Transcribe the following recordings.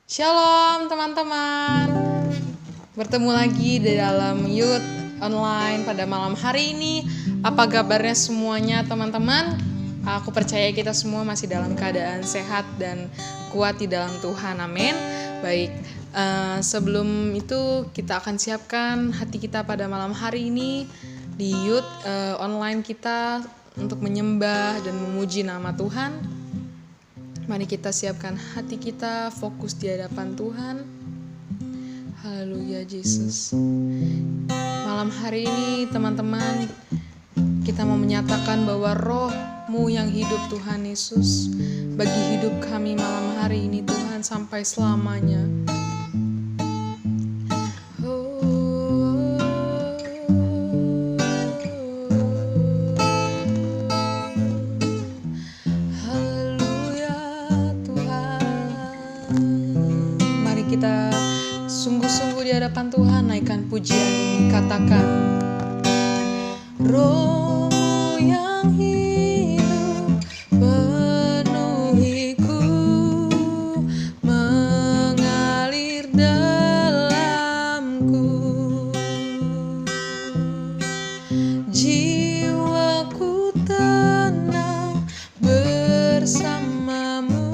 Shalom teman-teman, bertemu lagi di dalam Youth Online pada malam hari ini. Apa kabarnya semuanya teman-teman? Aku percaya kita semua masih dalam keadaan sehat dan kuat di dalam Tuhan, amin. Baik, sebelum itu kita akan siapkan hati kita pada malam hari ini di Youth Online kita untuk menyembah dan memuji nama Tuhan. Mari kita siapkan hati kita, fokus di hadapan Tuhan. Haleluya Yesus. Malam hari ini teman-teman, kita mau menyatakan bahwa roh-Mu yang hidup Tuhan Yesus bagi hidup kami malam hari ini Tuhan sampai selamanya. Kita sungguh-sungguh di hadapan Tuhan, naikkan pujian ini, katakan roh yang hidup penuhiku, mengalir dalamku, jiwaku tenang bersamamu,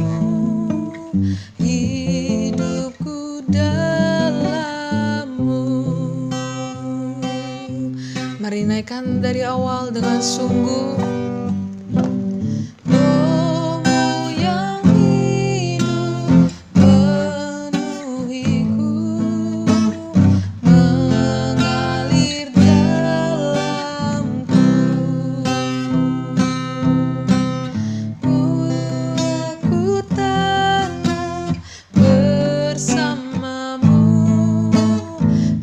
mari naikkan dari awal dengan sungguh. Roh-Mu yang hidup penuhiku, mengalir dalamku, aku tenang bersamamu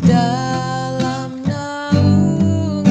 dalam naunganmu.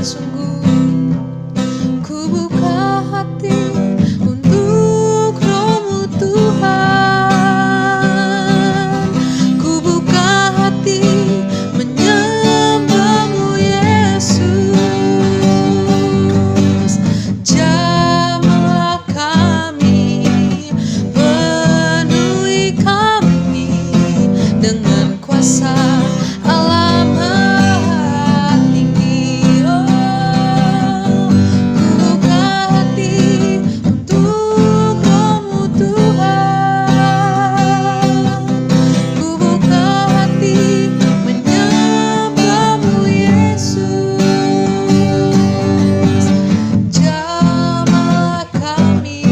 dengan sungguh. Ku buka hati untuk Roh-Mu Tuhan. Ku buka hati menyembah-Mu Yesus. Jamahlah kami, penuhi kami dengan kuasa Allah Maha Tinggi. Oh, ku buka hati untuk Roh-Mu Tuhan. Ku buka hati menyembah-Mu Yesus. Jamahlah kami,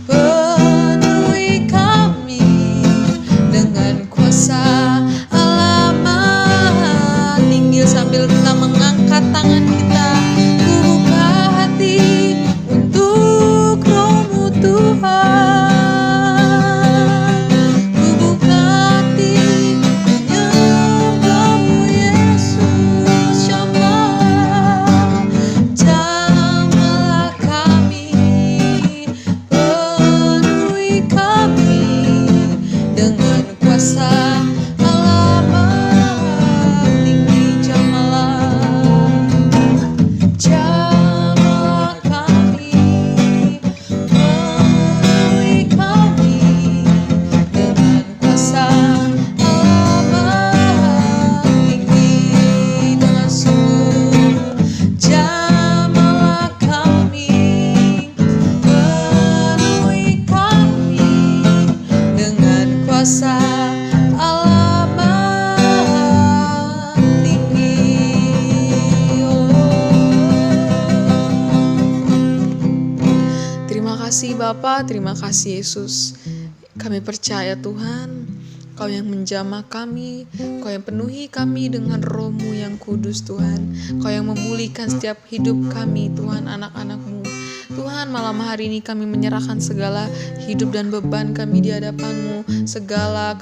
penuhi kami dengan kuasa Allah Maha Tinggi. Sambil kita mengangkat tangan kita, ku buka hati untuk Roh-Mu Tuhan. Ku buka hati menyembah-Mu Yesus. Jamahlah kami, penuhi kami dengan kuasa Allah Maha Tinggi. Jamahlah kami, penuhi kami dengan kuasa Allah Maha Tinggi. Dengan sungguh, jamahlah kami, penuhi kami dengan kuasa Allah Maha Tinggi. Terima kasih Bapa, terima kasih Yesus. Kami percaya Tuhan, Kau yang menjamah kami, Kau yang penuhi kami dengan Roh-Mu yang kudus Tuhan. Kau yang memulihkan setiap hidup kami Tuhan, anak-anak-Mu. Tuhan, malam hari ini kami menyerahkan segala hidup dan beban kami di hadapan-Mu. Segala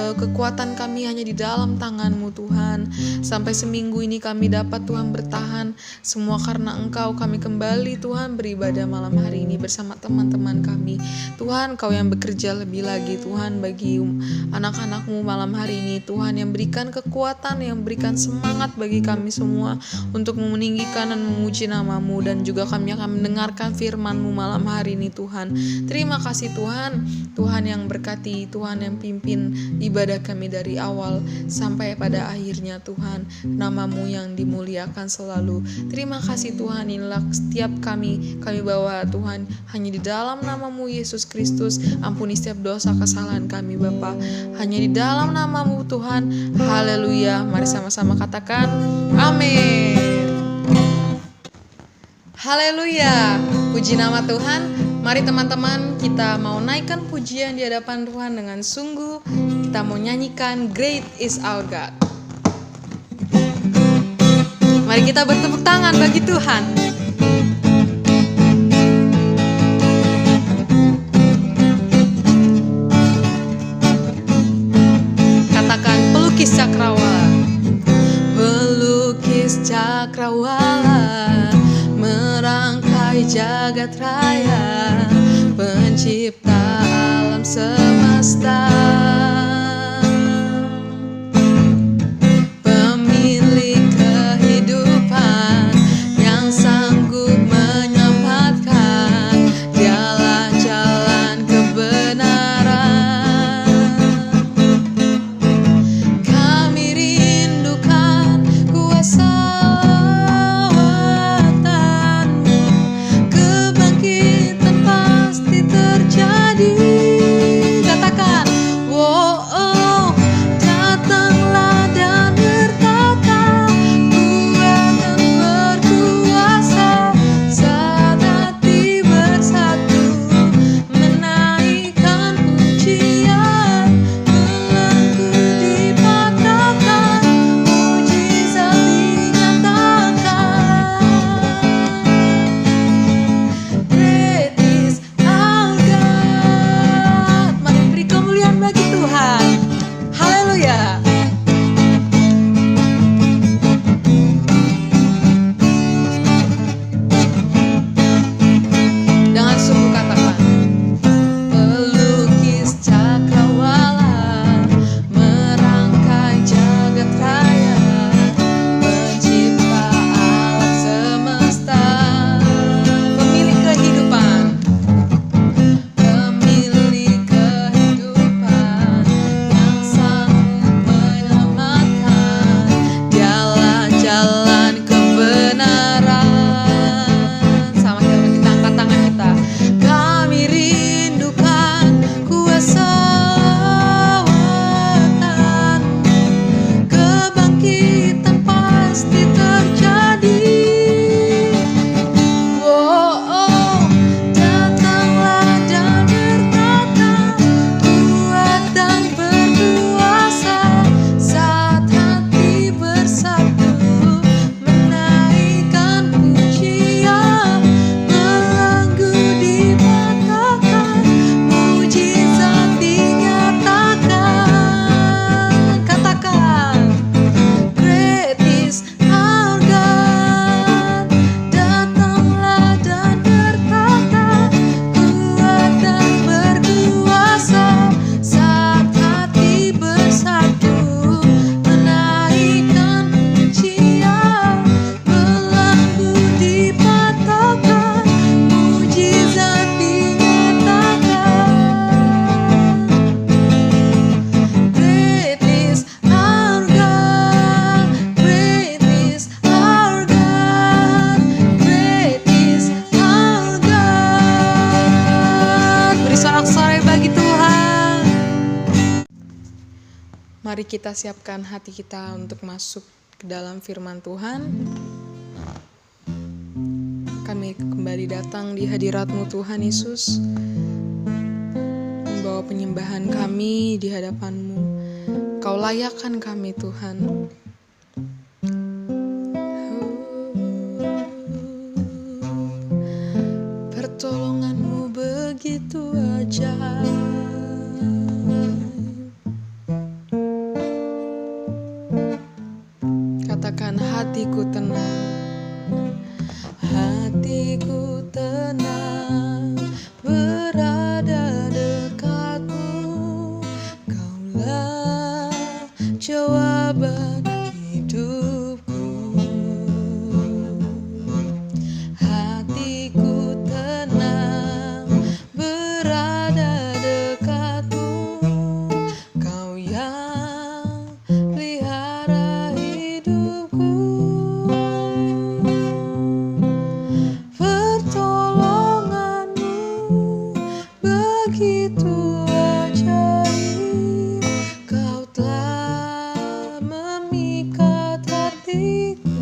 kekuatan kami hanya di dalam tangan-Mu Tuhan. Sampai seminggu ini kami dapat Tuhan bertahan. Semua karena Engkau kami kembali Tuhan beribadah malam hari ini bersama teman-teman kami. Tuhan, Kau yang bekerja lebih lagi Tuhan bagi anak-anak-Mu malam hari ini. Tuhan yang berikan kekuatan, yang berikan semangat bagi kami semua untuk meninggikan dan memuji nama-Mu. Dan juga kami akan mendengarkan firman-Mu malam hari ini Tuhan. Terima kasih Tuhan. Tuhan yang berkati, Tuhan yang pimpin ibadah kami dari awal sampai pada akhirnya Tuhan. Nama-Mu yang dimuliakan selalu. Terima kasih Tuhan, inilah setiap kami bawa Tuhan hanya di dalam nama-Mu Yesus Kristus. Ampuni setiap dosa kesalahan kami Bapa, hanya di dalam nama-Mu Tuhan. Haleluya. Mari sama-sama katakan amin. Haleluya. Puji nama Tuhan. Mari teman-teman, kita mau naikkan pujian di hadapan Tuhan dengan sungguh. Kita mau nyanyikan Great is Our God. Mari kita bertepuk tangan bagi Tuhan. Katakan pelukis cakrawala. Pelukis cakrawala, merangkai jagat raya, pencipta alam semesta, pemilik kehidupan yang sanggup menyelamatkan, dialah jalan kebenaran. Kami rindukan kuasa kebangkitan pasti terjadi. Katakan, oh, Mari kita siapkan hati kita untuk masuk ke dalam firman Tuhan. Kami kembali datang di hadirat-Mu Tuhan Yesus, membawa penyembahan kami di hadapan-Mu. Kau layakkan kami Tuhan. Pertolongan-Mu begitu ajaib. Katakan, hatiku tenang, hatiku tenang, berada dekatmu, Kaulah jawaban hidupku. Hatiku tenang, berada dekatmu, Kau yang pelihara hidupku. Pertolongan-Mu begitu ajaib, Kau telah memikat hatiku.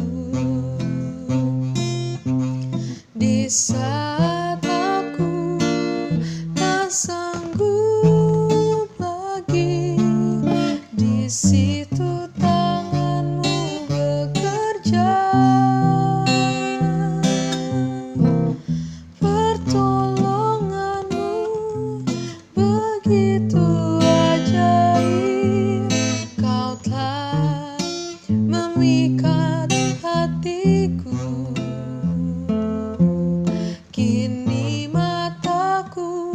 Di saat aku tak sanggup lagi, di situ tangan-Mu bekerja. Pertolongan-Mu begitu ajaib, Kau telah memikat hatiku. Kini mataku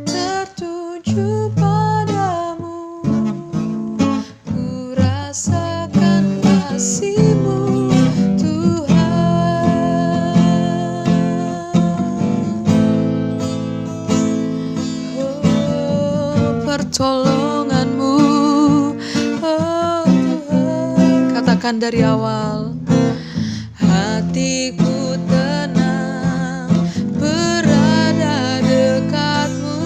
tertuju padamu, ku rasakan kasih-Mu Tuhan. Oh, pertolongan-Mu, oh Tuhan. Katakan dari awal, hatiku tenang, berada dekatmu,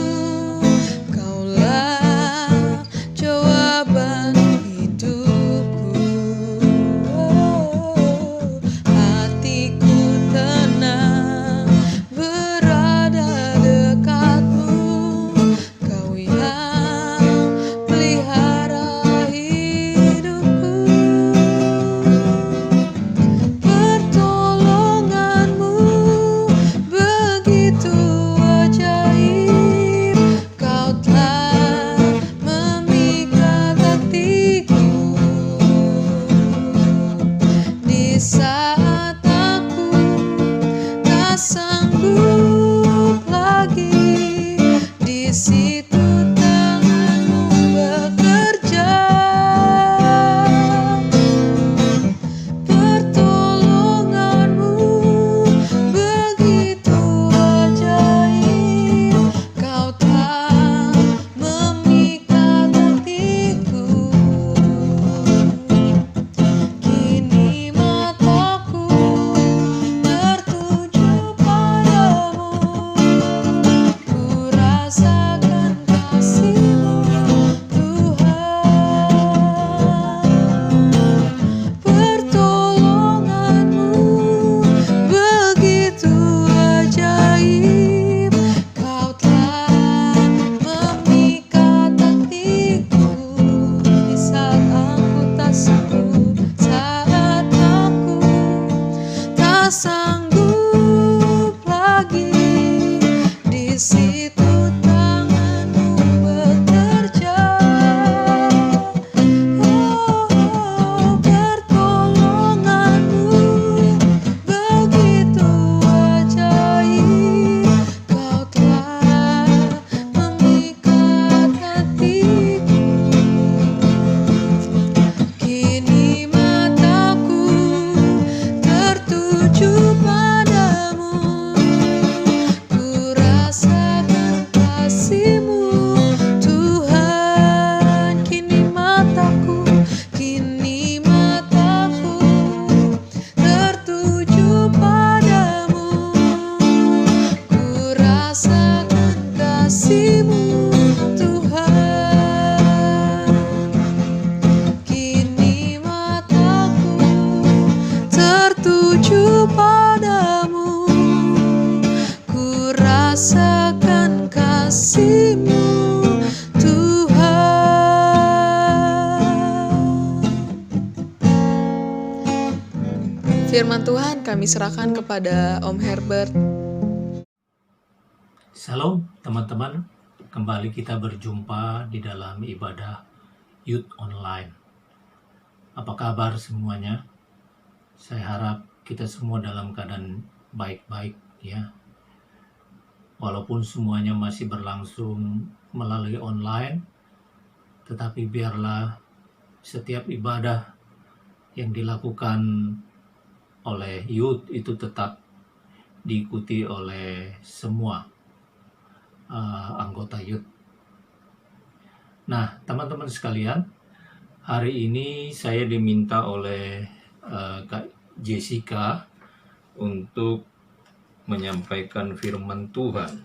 Kaulah jawaban hidupku. Oh, hatiku tenang, berada dekatmu, Kau yang pelihara hidupku. Pertolongan tertuju padamu, ku rasakan kasih-Mu Tuhan. Firman Tuhan kami serahkan kepada Om Herbert. Salam teman-teman, kembali kita berjumpa di dalam ibadah Youth Online. Apa kabar semuanya? Saya harap kita semua dalam keadaan baik-baik ya. Walaupun semuanya masih berlangsung melalui online, tetapi biarlah setiap ibadah yang dilakukan oleh youth itu tetap diikuti oleh semua anggota youth. Nah, teman-teman sekalian, hari ini saya diminta oleh Kak Jessica untuk menyampaikan firman Tuhan.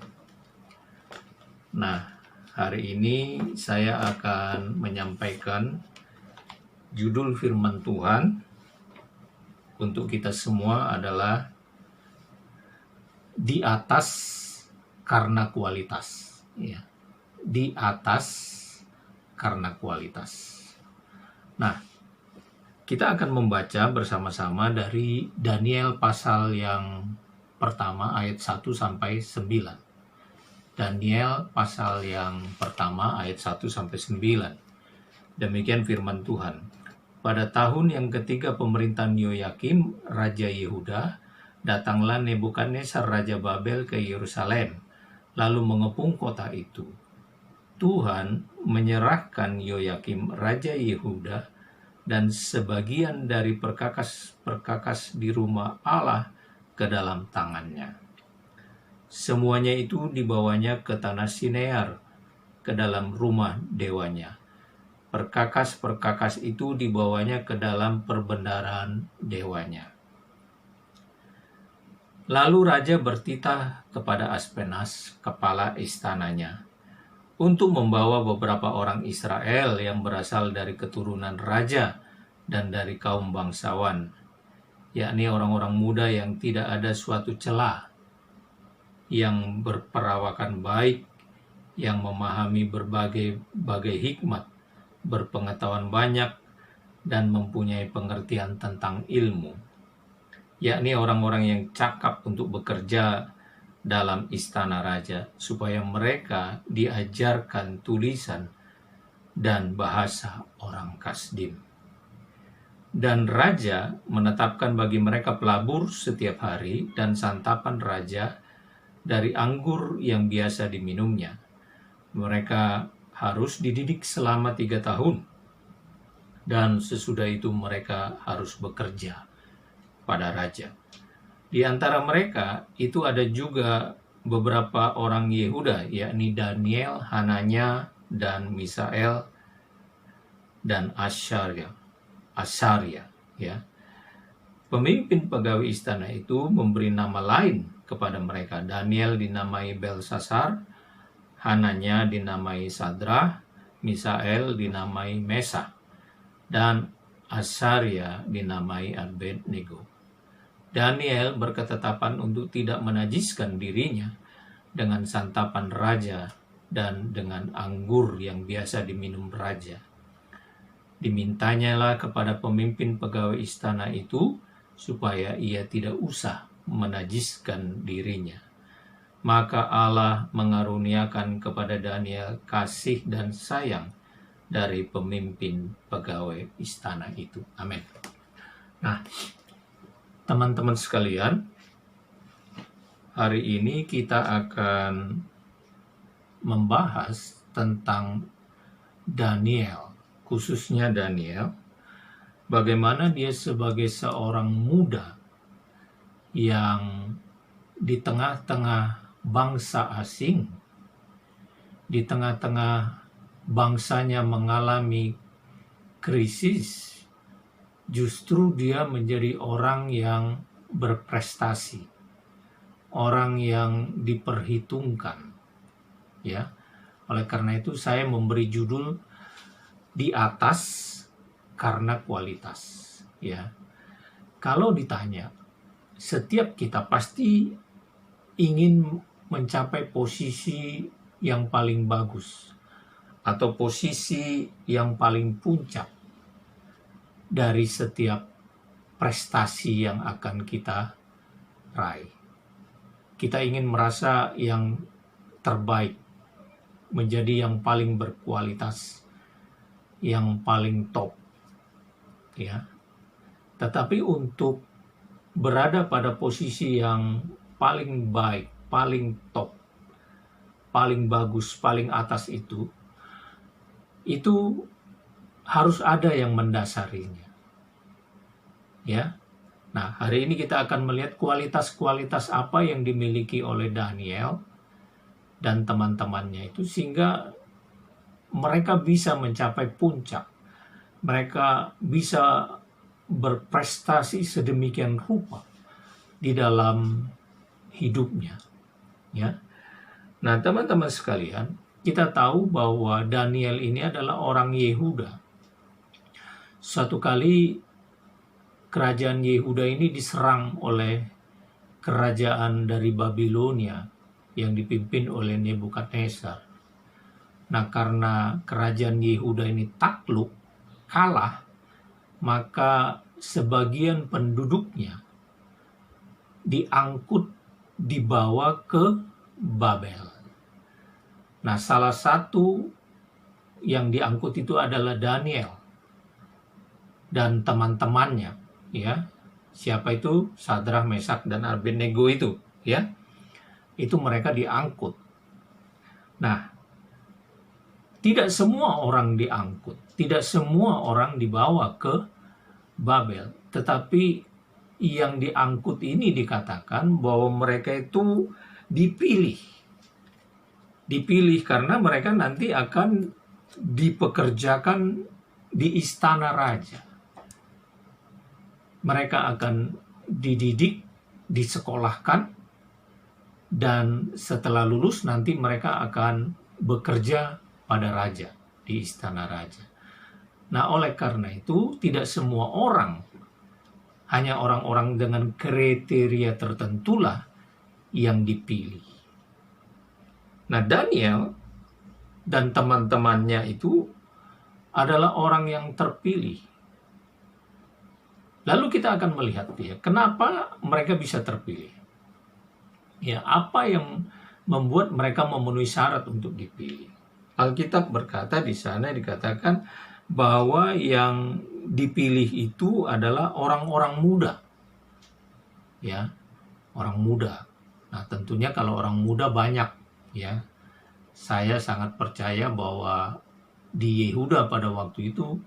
Nah, hari ini saya akan menyampaikan judul firman Tuhan untuk kita semua adalah di atas karena kualitas, ya. Di atas karena kualitas. Nah, kita akan membaca bersama-sama dari Daniel pasal yang pertama ayat 1 sampai 9. Daniel pasal yang pertama ayat 1 sampai 9. Demikian firman Tuhan. Pada tahun yang ketiga pemerintahan Yehoyakim, Raja Yehuda, datanglah Nebukadnezar Raja Babel ke Yerusalem, lalu mengepung kota itu. Tuhan menyerahkan Yehoyakim Raja Yehuda dan sebagian dari perkakas-perkakas di rumah Allah ke dalam tangannya. Semuanya itu dibawanya ke tanah Sinear, ke dalam rumah dewanya. Perkakas-perkakas itu dibawanya ke dalam perbendaharaan dewanya. Lalu raja bertitah kepada Aspenas, kepala istananya, untuk membawa beberapa orang Israel yang berasal dari keturunan raja dan dari kaum bangsawan, yakni orang-orang muda yang tidak ada suatu celah, yang berperawakan baik, yang memahami berbagai hikmat, berpengetahuan banyak, dan mempunyai pengertian tentang ilmu, yakni orang-orang yang cakap untuk bekerja dalam istana raja, supaya mereka diajarkan tulisan dan bahasa orang Kasdim. Dan raja menetapkan bagi mereka pelabur setiap hari dan santapan raja dari anggur yang biasa diminumnya. Mereka harus dididik selama 3 tahun, dan sesudah itu mereka harus bekerja pada raja. Di antara mereka itu ada juga beberapa orang Yehuda, yakni Daniel, Hananya, dan Misael, dan Asaria, ya. Pemimpin pegawai istana itu memberi nama lain kepada mereka. Daniel dinamai Belsasar, Hananya dinamai Sadrah, Misael dinamai Mesa, dan Asaria dinamai Abednego. Daniel berketetapan untuk tidak menajiskan dirinya dengan santapan raja dan dengan anggur yang biasa diminum raja. Dimintanyalah kepada pemimpin pegawai istana itu supaya ia tidak usah menajiskan dirinya. Maka Allah mengaruniakan kepada Daniel kasih dan sayang dari pemimpin pegawai istana itu. Amin. Nah, teman-teman sekalian, hari ini kita akan membahas tentang Daniel, khususnya Daniel, bagaimana dia sebagai seorang muda yang di tengah-tengah bangsa asing, di tengah-tengah bangsanya mengalami krisis, justru dia menjadi orang yang berprestasi, orang yang diperhitungkan, ya. Oleh karena itu saya memberi judul di atas karena kualitas, ya. kalau ditanya, setiap kita pasti ingin mencapai posisi yang paling bagus atau posisi yang paling puncak dari setiap prestasi yang akan kita raih. Kita ingin merasa yang terbaik, menjadi yang paling berkualitas, yang paling top, ya. Tetapi untuk berada pada posisi yang paling baik, paling top, paling bagus, paling atas itu harus ada yang mendasarinya. Ya. Nah, hari ini kita akan melihat kualitas-kualitas apa yang dimiliki oleh Daniel dan teman-temannya itu sehingga mereka bisa mencapai puncak. Mereka bisa berprestasi sedemikian rupa di dalam hidupnya. Ya. Nah, teman-teman sekalian, kita tahu bahwa Daniel ini adalah orang Yehuda. Suatu kali kerajaan Yehuda ini diserang oleh kerajaan dari Babilonia yang dipimpin oleh Nebukadnezar. Nah, karena kerajaan Yehuda ini takluk, kalah, maka sebagian penduduknya dibawa ke Babel. Nah, salah satu yang diangkut itu adalah Daniel dan teman-temannya, ya. Siapa itu? Sadrak, Mesak, dan Abednego itu, ya. Itu mereka diangkut. Nah, tidak semua orang diangkut, tidak semua orang dibawa ke Babel, tetapi yang diangkut ini dikatakan bahwa mereka itu dipilih karena mereka nanti akan dipekerjakan di istana raja. Mereka akan dididik, disekolahkan, dan setelah lulus nanti mereka akan bekerja pada raja, di istana raja. Nah, oleh karena itu tidak semua orang, hanya orang-orang dengan kriteria tertentulah yang dipilih. Nah, Daniel dan teman-temannya itu adalah orang yang terpilih. Lalu kita akan melihat ya, kenapa mereka bisa terpilih. Ya, apa yang membuat mereka memenuhi syarat untuk dipilih. Alkitab berkata di sana dikatakan bahwa yang dipilih itu adalah orang-orang muda. Ya, orang muda. Nah, tentunya kalau orang muda banyak, ya. Saya sangat percaya bahwa di Yehuda pada waktu itu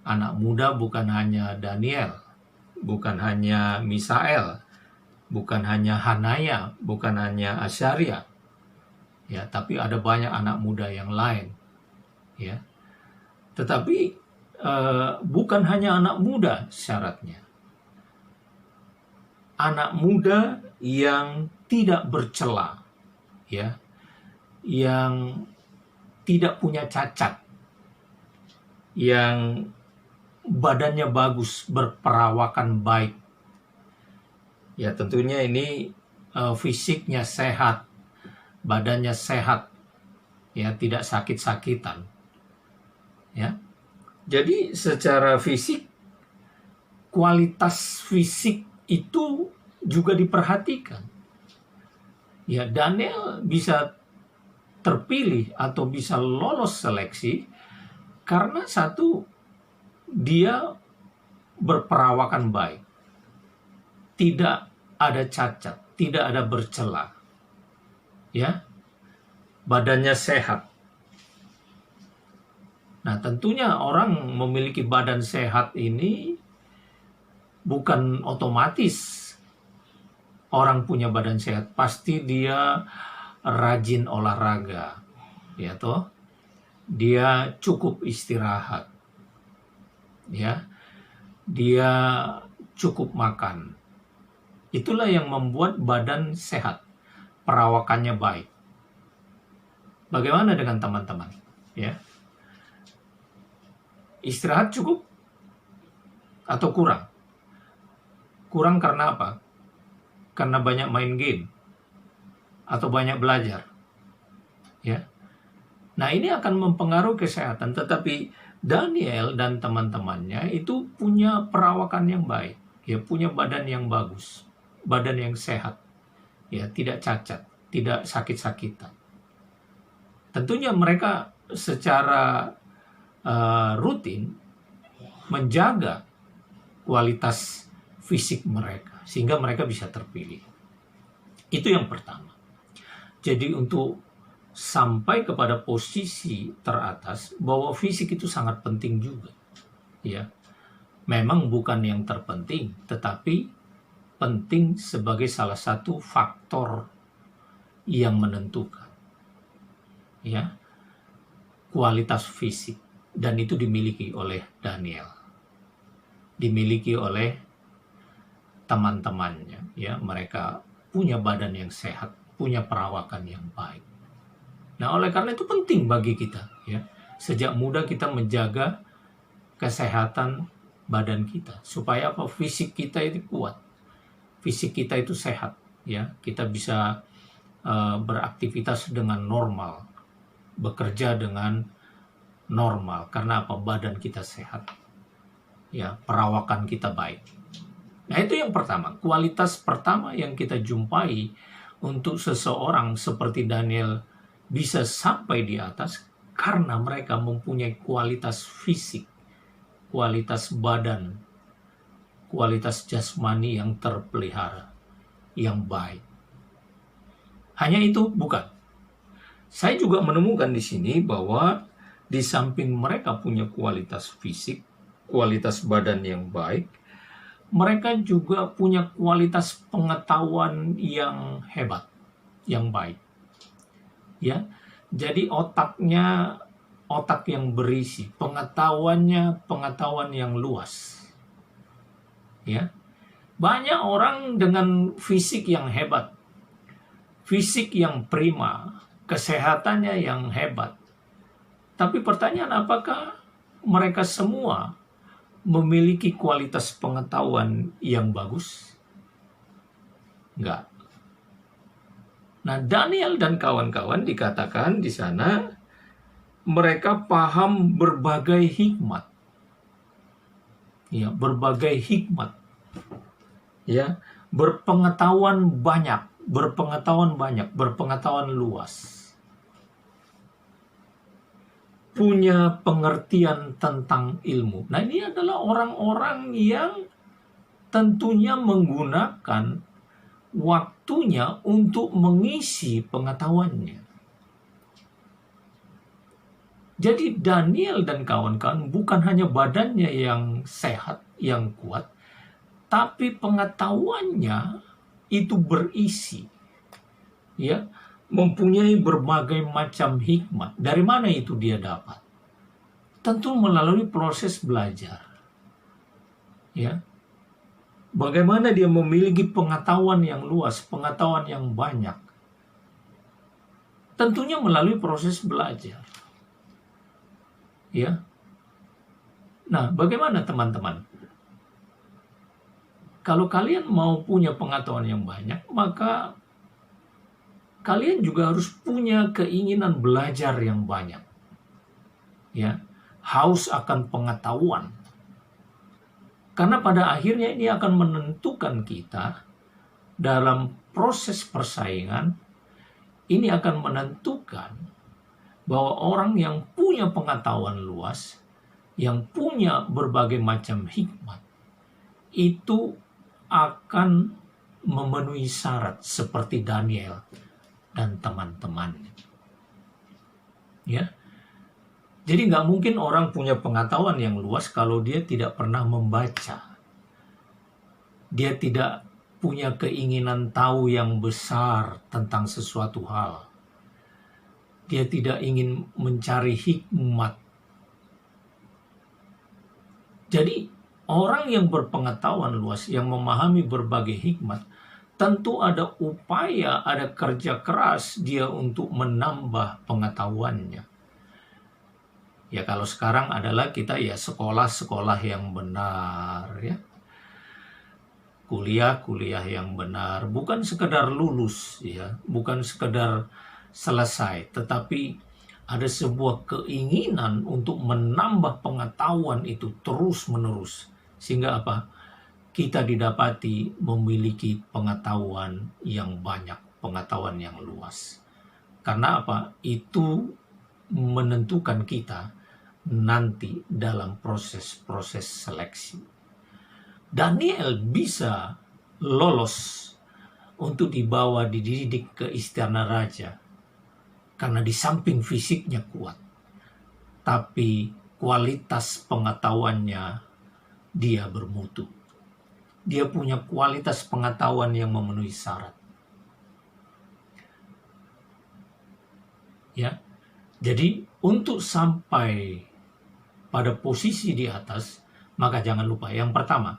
anak muda bukan hanya Daniel, bukan hanya Misael, bukan hanya Hanaya, bukan hanya Asyaria. Ya, tapi ada banyak anak muda yang lain. Ya. Tetapi bukan hanya anak muda syaratnya. Anak muda yang tidak bercela, ya, yang tidak punya cacat, yang badannya bagus, berperawakan baik. Ya, tentunya ini fisiknya sehat, badannya sehat, ya, tidak sakit-sakitan. Ya. Jadi secara fisik, kualitas fisik itu juga diperhatikan. Ya, Daniel bisa terpilih atau bisa lolos seleksi karena satu, dia berperawakan baik, tidak ada cacat, tidak ada bercela, ya, badannya sehat. Nah, tentunya orang memiliki badan sehat ini bukan otomatis orang punya badan sehat, pasti dia rajin olahraga, ya toh, dia cukup istirahat, ya, dia cukup makan. Itulah yang membuat badan sehat, perawakannya baik. Bagaimana dengan teman-teman? Ya, istirahat cukup atau kurang? Kurang karena apa? Karena banyak main game atau banyak belajar. Ya. Nah, ini akan mempengaruhi kesehatan, tetapi Daniel dan teman-temannya itu punya perawakan yang baik, ya, punya badan yang bagus, badan yang sehat, ya, tidak cacat, tidak sakit-sakitan. Tentunya mereka secara rutin menjaga kualitas fisik mereka sehingga mereka bisa terpilih. Itu yang pertama. Jadi untuk sampai kepada posisi teratas, bahwa fisik itu sangat penting juga. Ya, memang bukan yang terpenting, tetapi penting sebagai salah satu faktor yang menentukan. Ya, kualitas fisik, dan itu dimiliki oleh Daniel, dimiliki oleh teman-temannya. Ya, mereka punya badan yang sehat, punya perawakan yang baik. Nah, oleh karena itu penting bagi kita, ya, sejak muda kita menjaga kesehatan badan kita supaya apa? Fisik kita itu kuat, fisik kita itu sehat, ya, kita bisa beraktivitas dengan normal, bekerja dengan normal. Karena apa? Badan kita sehat, ya, perawakan kita baik. Nah, itu yang pertama, kualitas pertama yang kita jumpai untuk seseorang seperti Daniel bisa sampai di atas karena mereka mempunyai kualitas fisik, kualitas badan, kualitas jasmani yang terpelihara, yang baik. Hanya itu bukan. Saya juga menemukan di sini bahwa di samping mereka punya kualitas fisik, kualitas badan yang baik, mereka juga punya kualitas pengetahuan yang hebat, yang baik. Ya, jadi otaknya otak yang berisi, pengetahuannya pengetahuan yang luas. Ya, banyak orang dengan fisik yang hebat, fisik yang prima, kesehatannya yang hebat. Tapi pertanyaan, apakah mereka semua memiliki kualitas pengetahuan yang bagus? Enggak. Nah, Daniel dan kawan-kawan dikatakan di sana mereka paham berbagai hikmat. Ya, berbagai hikmat. Ya, berpengetahuan banyak, berpengetahuan luas. Punya pengertian tentang ilmu. Nah, ini adalah orang-orang yang tentunya menggunakan waktunya untuk mengisi pengetahuannya. Jadi Daniel dan kawan-kawan bukan hanya badannya yang sehat, yang kuat, tapi pengetahuannya itu berisi. Ya, mempunyai berbagai macam hikmat. Dari mana itu dia dapat? Tentu melalui proses belajar. Ya. Bagaimana dia memiliki pengetahuan yang luas, pengetahuan yang banyak? Tentunya melalui proses belajar. Ya. Nah, bagaimana teman-teman? Kalau kalian mau punya pengetahuan yang banyak, maka kalian juga harus punya keinginan belajar yang banyak. Ya, haus akan pengetahuan. Karena pada akhirnya ini akan menentukan kita dalam proses persaingan. Ini akan menentukan bahwa orang yang punya pengetahuan luas, yang punya berbagai macam hikmat, itu akan memenuhi syarat seperti Daniel dan teman-temannya. Ya. Jadi nggak mungkin orang punya pengetahuan yang luas kalau dia tidak pernah membaca. Dia tidak punya keinginan tahu yang besar tentang sesuatu hal. Dia tidak ingin mencari hikmat. Jadi orang yang berpengetahuan luas, yang memahami berbagai hikmat, tentu ada upaya, ada kerja keras dia untuk menambah pengetahuannya. Ya, kalau sekarang adalah kita ya sekolah-sekolah yang benar, ya. kuliah-kuliah yang benar, bukan sekedar lulus ya, bukan sekedar selesai, tetapi ada sebuah keinginan untuk menambah pengetahuan itu terus-menerus. Sehingga apa? Kita didapati memiliki pengetahuan yang banyak, pengetahuan yang luas. Karena apa? Itu menentukan kita nanti dalam proses-proses seleksi. Daniel bisa lolos untuk dibawa dididik ke istana raja karena di samping fisiknya kuat, tapi kualitas pengetahuannya dia bermutu. Dia punya kualitas pengetahuan yang memenuhi syarat. Ya. Jadi untuk sampai pada posisi di atas, maka jangan lupa yang pertama,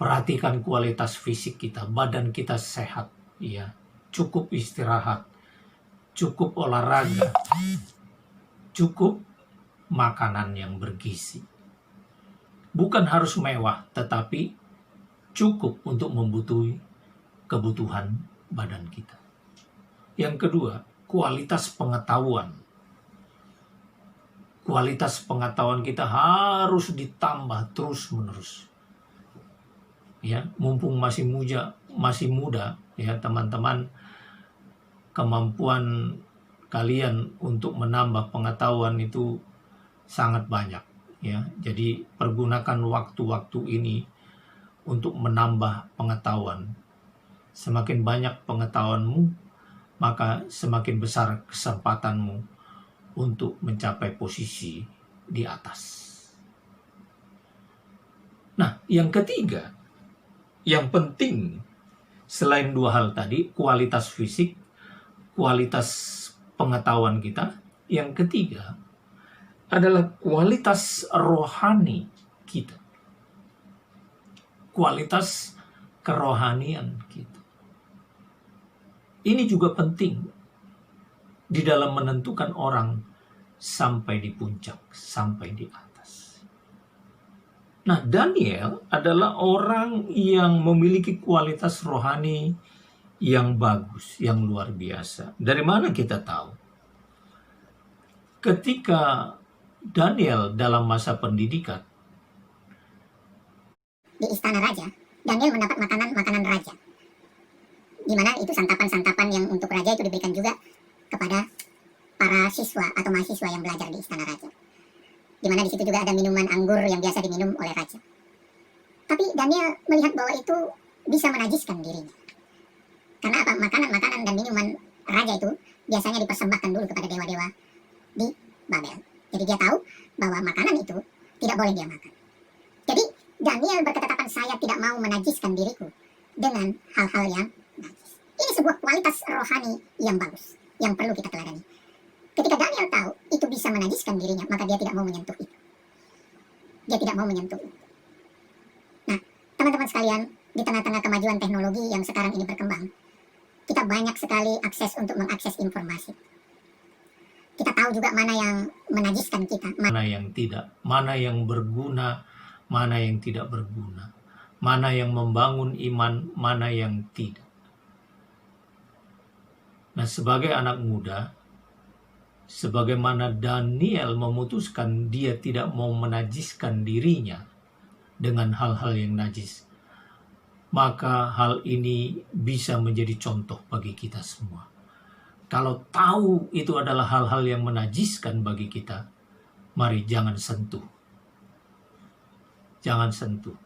perhatikan kualitas fisik kita, badan kita sehat, ya, cukup istirahat, cukup olahraga, cukup makanan yang bergizi. Bukan harus mewah, tetapi cukup untuk membutuhi kebutuhan badan kita. Yang kedua, kualitas pengetahuan. Kualitas pengetahuan kita harus ditambah terus-menerus. Ya, mumpung masih muda, ya teman-teman, kemampuan kalian untuk menambah pengetahuan itu sangat banyak, ya. Jadi pergunakan waktu-waktu ini untuk menambah pengetahuan. Semakin banyak pengetahuanmu, maka semakin besar kesempatanmu untuk mencapai posisi di atas. Nah, yang ketiga, yang penting selain dua hal tadi, kualitas fisik, kualitas pengetahuan kita, yang ketiga adalah kualitas rohani kita. Kualitas kerohanian kita. Ini juga penting di dalam menentukan orang sampai di puncak, sampai di atas. Nah, Daniel adalah orang yang memiliki kualitas rohani yang bagus, yang luar biasa. Dari mana kita tahu? Ketika Daniel dalam masa pendidikan di istana raja, Daniel mendapat makanan raja. Di mana itu santapan-santapan yang untuk raja itu diberikan juga kepada para siswa atau mahasiswa yang belajar di istana raja. Di mana di situ juga ada minuman anggur yang biasa diminum oleh raja. Tapi Daniel melihat bahwa itu bisa menajiskan dirinya. Karena apa? Makanan-makanan dan minuman raja itu biasanya dipersembahkan dulu kepada dewa-dewa di Babel. Jadi dia tahu bahwa makanan itu tidak boleh dia makan. Jadi Daniel berketetapan, saya tidak mau menajiskan diriku dengan hal-hal yang najis. Ini sebuah kualitas rohani yang bagus, yang perlu kita teladani. Ketika Daniel tahu itu bisa menajiskan dirinya, maka dia tidak mau menyentuh itu. Dia tidak mau menyentuh itu. Nah, teman-teman sekalian, di tengah-tengah kemajuan teknologi yang sekarang ini berkembang, kita banyak sekali akses untuk mengakses informasi. Kita tahu juga mana yang menajiskan kita, mana yang tidak, mana yang berguna, mana yang tidak berguna, mana yang membangun iman, mana yang tidak. Nah, sebagai anak muda, sebagaimana Daniel memutuskan dia tidak mau menajiskan dirinya dengan hal-hal yang najis, maka hal ini bisa menjadi contoh bagi kita semua. Kalau tahu itu adalah hal-hal yang menajiskan bagi kita, mari jangan sentuh. Jangan sentuh.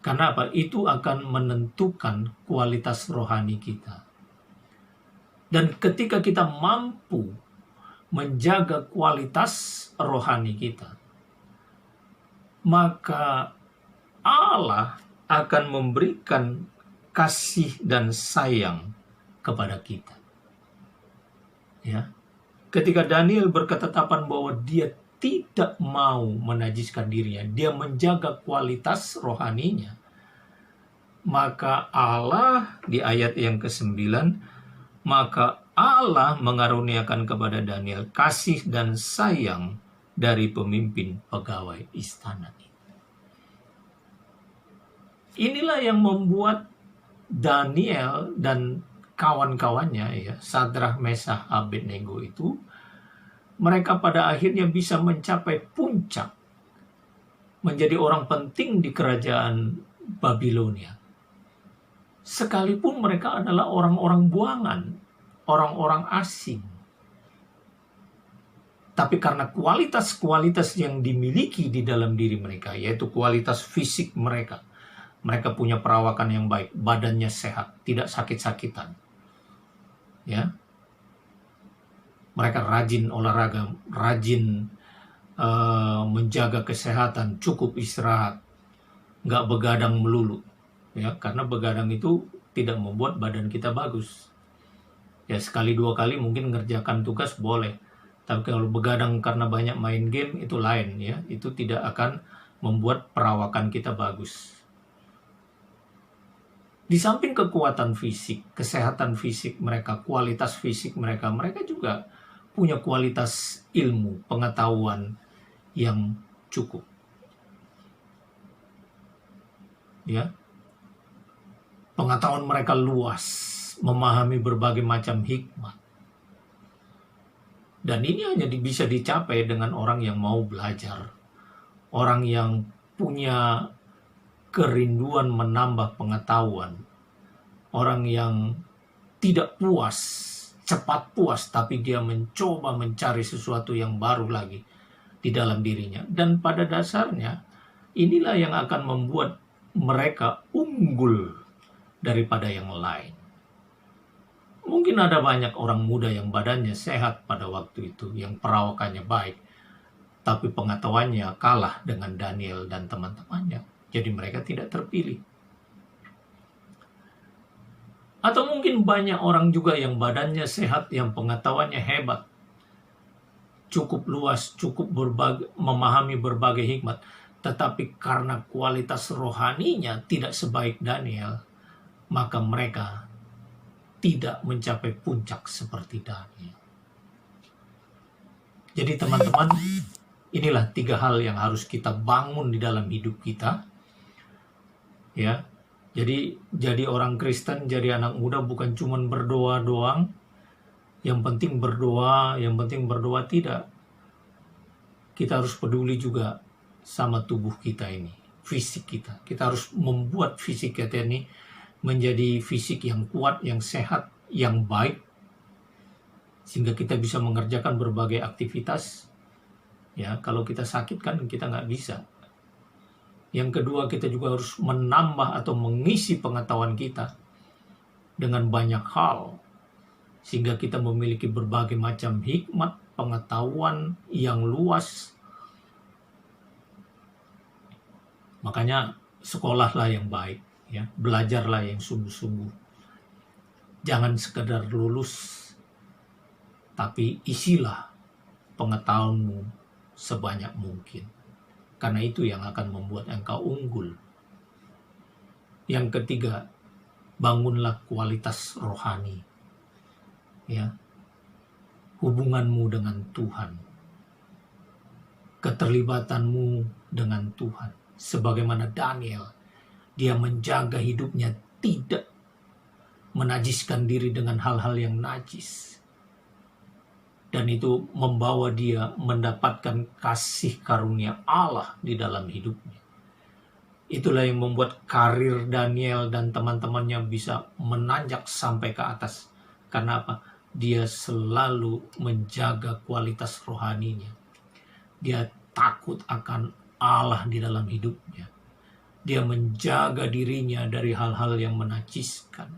Karena apa? Itu akan menentukan kualitas rohani kita. Dan ketika kita mampu menjaga kualitas rohani kita, maka Allah akan memberikan kasih dan sayang kepada kita. Ya. Ketika Daniel berketetapan bahwa dia tidak mau menajiskan dirinya, dia menjaga kualitas rohaninya, maka Allah di ayat yang ke-9, maka Allah mengaruniakan kepada Daniel kasih dan sayang dari pemimpin pegawai istana itu. inilah yang membuat Daniel dan kawan-kawannya, ya, Sadrah, Mesah, Abednego itu, mereka pada akhirnya bisa mencapai puncak, menjadi orang penting di kerajaan Babilonia. Sekalipun mereka adalah orang-orang buangan, orang-orang asing. Tapi karena kualitas-kualitas yang dimiliki di dalam diri mereka, yaitu kualitas fisik mereka, mereka punya perawakan yang baik, badannya sehat, tidak sakit-sakitan. Ya, mereka rajin olahraga, rajin menjaga kesehatan, cukup istirahat, nggak begadang melulu. Ya, karena begadang itu tidak membuat badan kita bagus. Ya, sekali dua kali mungkin ngerjakan tugas boleh. Tapi kalau begadang karena banyak main game itu lain, ya. Itu tidak akan membuat perawakan kita bagus. Di samping kekuatan fisik, kesehatan fisik mereka, kualitas fisik mereka, mereka juga punya kualitas ilmu, pengetahuan yang cukup. Ya. Pengetahuan mereka luas, memahami berbagai macam hikmat. Dan ini hanya bisa dicapai dengan orang yang mau belajar. Orang yang punya kerinduan menambah pengetahuan. Orang yang tidak puas, cepat puas, tapi dia mencoba mencari sesuatu yang baru lagi di dalam dirinya. Dan pada dasarnya, inilah yang akan membuat mereka unggul daripada yang lain. Mungkin ada banyak orang muda yang badannya sehat pada waktu itu, yang perawakannya baik, tapi pengetahuannya kalah dengan Daniel dan teman-temannya. Jadi mereka tidak terpilih. Atau mungkin banyak orang juga yang badannya sehat, yang pengetahuannya hebat, cukup luas, cukup memahami berbagai hikmat, tetapi karena kualitas rohaninya tidak sebaik Daniel, maka mereka tidak mencapai puncak seperti Daniel. Jadi teman-teman, inilah 3 hal yang harus kita bangun di dalam hidup kita. Ya. Jadi orang Kristen, jadi anak muda bukan cuma berdoa doang. Yang penting berdoa, tidak. Kita harus peduli juga sama tubuh kita ini, fisik kita. Kita harus membuat fisik kita ini menjadi fisik yang kuat, yang sehat, yang baik, sehingga kita bisa mengerjakan berbagai aktivitas. Ya, kalau kita sakit kan kita nggak bisa. Yang kedua, kita juga harus menambah atau mengisi pengetahuan kita dengan banyak hal, sehingga kita memiliki berbagai macam hikmat, pengetahuan yang luas. Makanya sekolahlah yang baik. Ya, belajarlah yang sungguh-sungguh. Jangan sekedar lulus, tapi isilah pengetahuanmu sebanyak mungkin. Karena itu yang akan membuat engkau unggul. Yang ketiga, bangunlah kualitas rohani. Ya. Hubunganmu dengan Tuhan. Keterlibatanmu dengan Tuhan. Sebagaimana Daniel, dia menjaga hidupnya tidak menajiskan diri dengan hal-hal yang najis. Dan itu membawa dia mendapatkan kasih karunia Allah di dalam hidupnya. Itulah yang membuat karir Daniel dan teman-temannya bisa menanjak sampai ke atas. Karena apa? Dia selalu menjaga kualitas rohaninya. Dia takut akan Allah di dalam hidupnya. Dia menjaga dirinya dari hal-hal yang menajiskan.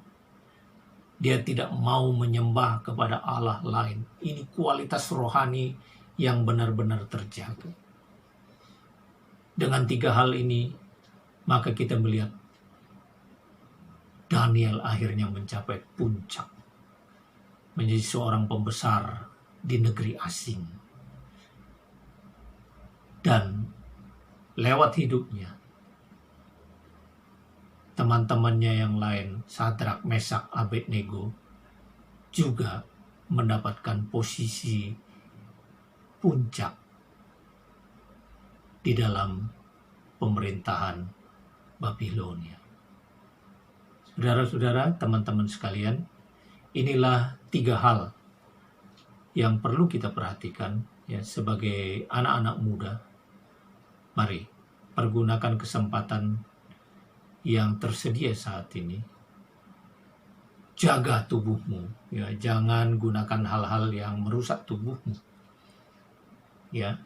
Dia tidak mau menyembah kepada Allah lain. Ini kualitas rohani yang benar-benar terjaga. Dengan 3 hal ini, maka kita melihat Daniel akhirnya mencapai puncak. Menjadi seorang pembesar di negeri asing. Dan lewat hidupnya, teman-temannya yang lain, Sadrak, Mesak, Abednego, juga mendapatkan posisi puncak di dalam pemerintahan Babilonia. Saudara-saudara, teman-teman sekalian, inilah 3 hal yang perlu kita perhatikan ya sebagai anak-anak muda. Mari pergunakan kesempatan yang tersedia saat ini. Jaga tubuhmu, ya, jangan gunakan hal-hal yang merusak tubuhmu. Ya.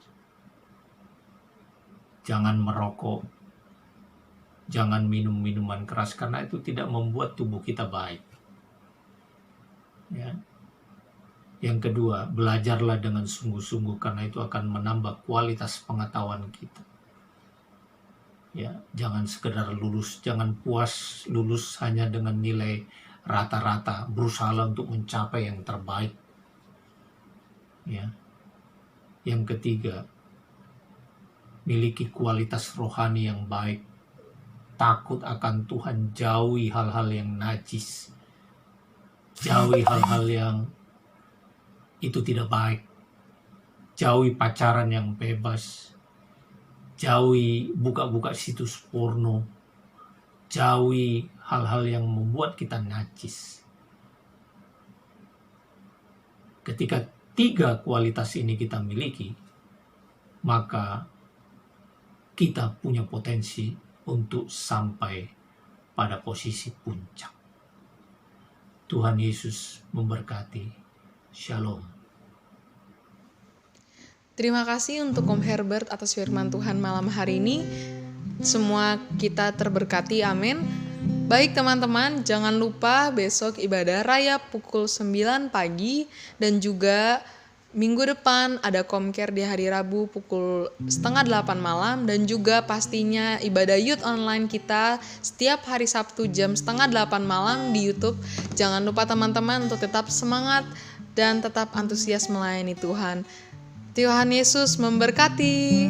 Jangan merokok, jangan minum minuman keras karena itu tidak membuat tubuh kita baik. Ya. Yang kedua, belajarlah dengan sungguh-sungguh karena itu akan menambah kualitas pengetahuan kita. Ya, jangan sekedar lulus, jangan puas lulus hanya dengan nilai rata-rata, berusaha untuk mencapai yang terbaik. Ya. Yang ketiga, miliki kualitas rohani yang baik. Takut akan Tuhan, jauhi hal-hal yang najis. Jauhi hal-hal yang itu tidak baik. Jauhi pacaran yang bebas. Jauhi buka-buka situs porno. Jauhi hal-hal yang membuat kita najis. Ketika 3 kualitas ini kita miliki, maka kita punya potensi untuk sampai pada posisi puncak. Tuhan Yesus memberkati. Shalom. Terima kasih untuk Om Herbert atas firman Tuhan malam hari ini. Semua kita terberkati, amin. Baik teman-teman, jangan lupa besok ibadah raya pukul 9 pagi dan juga minggu depan ada Komcare di hari Rabu pukul 7:30 malam dan juga pastinya ibadah youth online kita setiap hari Sabtu jam 7:30 malam di YouTube. Jangan lupa teman-teman untuk tetap semangat dan tetap antusias melayani Tuhan. Tuhan Yesus memberkati.